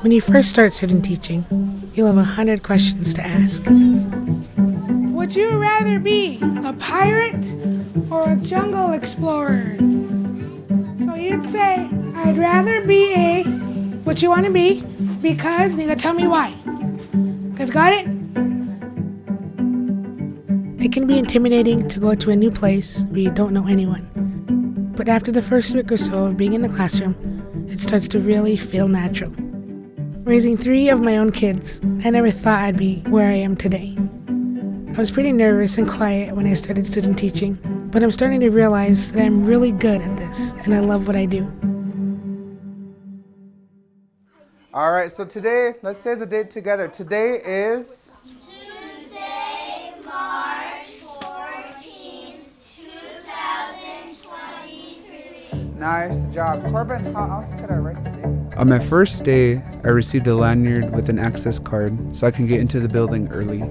When you first start student teaching, you'll have 100 questions to ask. Would you rather be a pirate or a jungle explorer? So you'd say, I'd rather be what you want to be, because you gotta tell me why. Guys got it? It can be intimidating to go to a new place where you don't know anyone. But after the first week or so of being in the classroom, it starts to really feel natural. Raising 3 of my own kids, I never thought I'd be where I am today. I was pretty nervous and quiet when I started student teaching, but I'm starting to realize that I'm really good at this and I love what I do. All right, so today, let's say the date together. Today is Tuesday, March 14th, 2023. Nice job. Corbin, how else could I write the date? On my first day, I received a lanyard with an access card so I can get into the building early.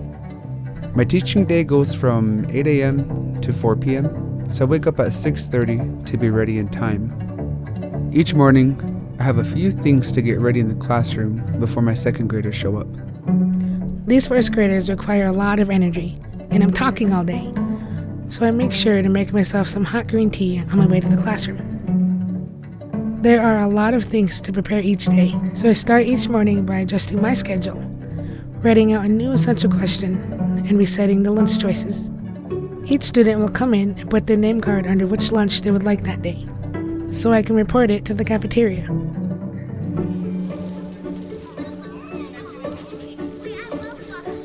My teaching day goes from 8 a.m. to 4 p.m., so I wake up at 6:30 to be ready in time. Each morning, I have a few things to get ready in the classroom before my second graders show up. These first graders require a lot of energy, and I'm talking all day, so I make sure to make myself some hot green tea on my way to the classroom. There are a lot of things to prepare each day, so I start each morning by adjusting my schedule, writing out a new essential question, and resetting the lunch choices. Each student will come in and put their name card under which lunch they would like that day, so I can report it to the cafeteria.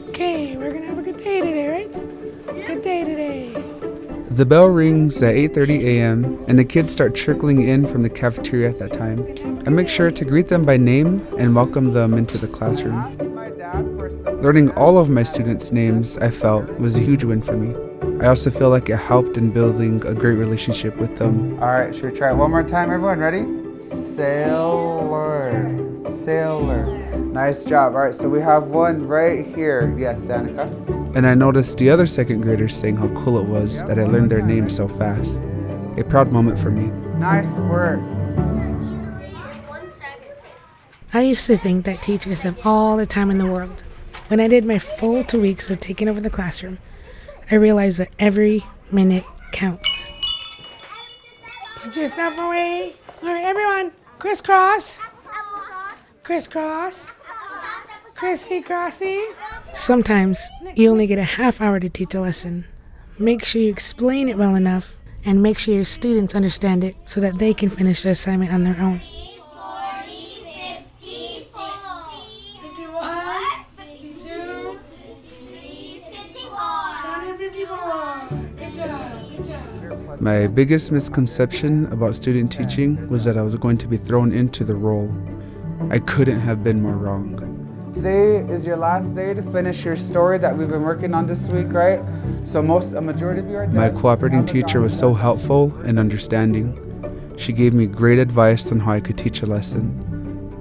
Okay, we're gonna have a good day today, right? Good day today. The bell rings at 8:30 a.m. and the kids start trickling in from the cafeteria at that time. I make sure to greet them by name and welcome them into the classroom. Learning all of my students' names, I felt, was a huge win for me. I also feel like it helped in building a great relationship with them. All right, should we try it one more time, everyone? Ready? Sailor. Sailor. Nice job. All right, so we have one right here. Yes, Danica. And I noticed the other second graders saying how cool it was that I learned their names so fast. A proud moment for me. Nice work. I used to think that teachers have all the time in the world. When I did my full 2 weeks of taking over the classroom, I realized that every minute counts. Put your stuff away. All right, everyone, crisscross. Crisscross. Crissy crossy. Sometimes you only get a half hour to teach a lesson. Make sure you explain it well enough and make sure your students understand it so that they can finish the assignment on their own. 54. Good job, good job. My biggest misconception about student teaching was that I was going to be thrown into the role. I couldn't have been more wrong. Today is your last day to finish your story that we've been working on this week, right? So a majority of you are My cooperating teacher was so helpful and understanding. She gave me great advice on how I could teach a lesson.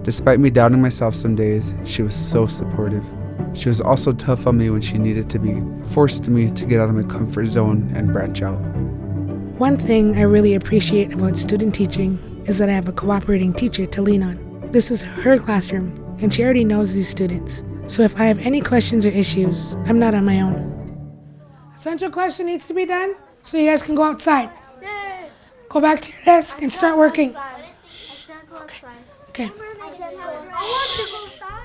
Despite me doubting myself some days, she was so supportive. She was also tough on me when she needed to be, forced me to get out of my comfort zone and branch out. One thing I really appreciate about student teaching is that I have a cooperating teacher to lean on. This is her classroom, and she already knows these students. So if I have any questions or issues, I'm not on my own. Essential question needs to be done, so you guys can go outside. Go back to your desk and start working. Okay.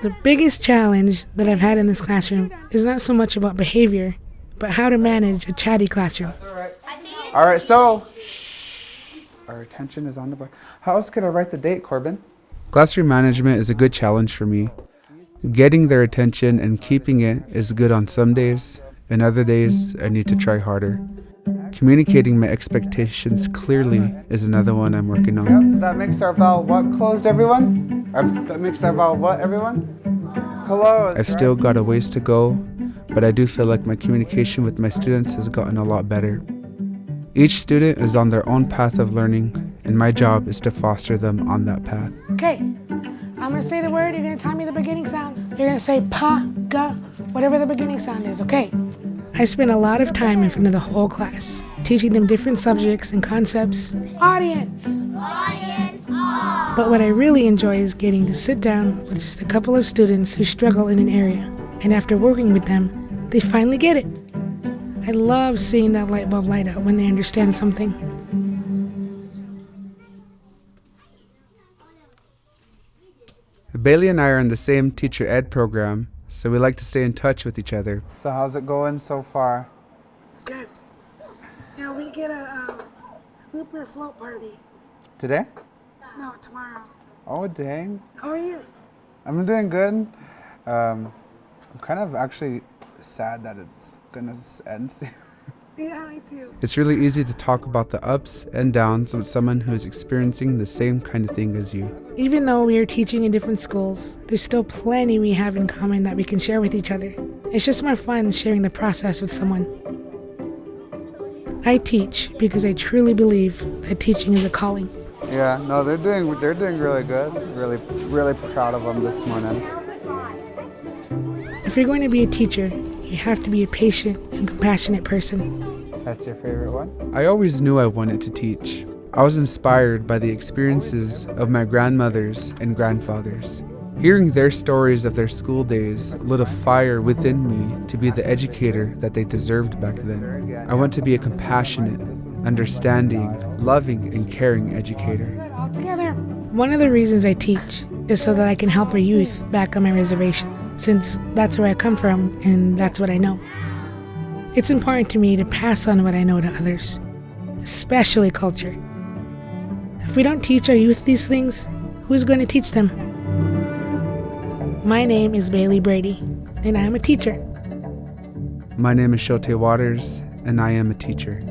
The biggest challenge that I've had in this classroom is not so much about behavior, but how to manage a chatty classroom. All right, so our attention is on the board. How else could I write the date, Corbin? Classroom management is a good challenge for me. Getting their attention and keeping it is good on some days, and other days I need to try harder. Communicating my expectations clearly is another one I'm working on. Yep, so that makes our vowel what closed, everyone? That makes our vowel what, everyone? Closed. I've still got a ways to go, but I do feel like my communication with my students has gotten a lot better. Each student is on their own path of learning, and my job is to foster them on that path. Okay, I'm gonna say the word, you're gonna tell me the beginning sound. You're gonna say pa, ga, whatever the beginning sound is, okay? I spend a lot of time in front of the whole class, teaching them different subjects and concepts. Audience. But what I really enjoy is getting to sit down with just a couple of students who struggle in an area, and after working with them, they finally get it. I love seeing that light bulb light up when they understand something. Bailey and I are in the same teacher ed program, so we like to stay in touch with each other. So how's it going so far? Good. Yeah, we get a grouper float party. Today? No, tomorrow. Oh, dang. How are you? I'm doing good. I'm kind of actually sad that it's gonna end soon. Yeah, me too. It's really easy to talk about the ups and downs with someone who is experiencing the same kind of thing as you. Even though we are teaching in different schools, there's still plenty we have in common that we can share with each other. It's just more fun sharing the process with someone. I teach because I truly believe that teaching is a calling. Yeah, no, they're doing really good. Really proud of them this morning. If you're going to be a teacher, you have to be a patient and compassionate person. That's your favorite one? I always knew I wanted to teach. I was inspired by the experiences of my grandmothers and grandfathers. Hearing their stories of their school days lit a fire within me to be the educator that they deserved back then. I want to be a compassionate, understanding, loving, and caring educator. All together. One of the reasons I teach is so that I can help our youth back on my reservation, since that's where I come from and that's what I know. It's important to me to pass on what I know to others, especially culture. If we don't teach our youth these things, who's going to teach them? My name is Bailey Brady, and I am a teacher. My name is Shote Waters, and I am a teacher.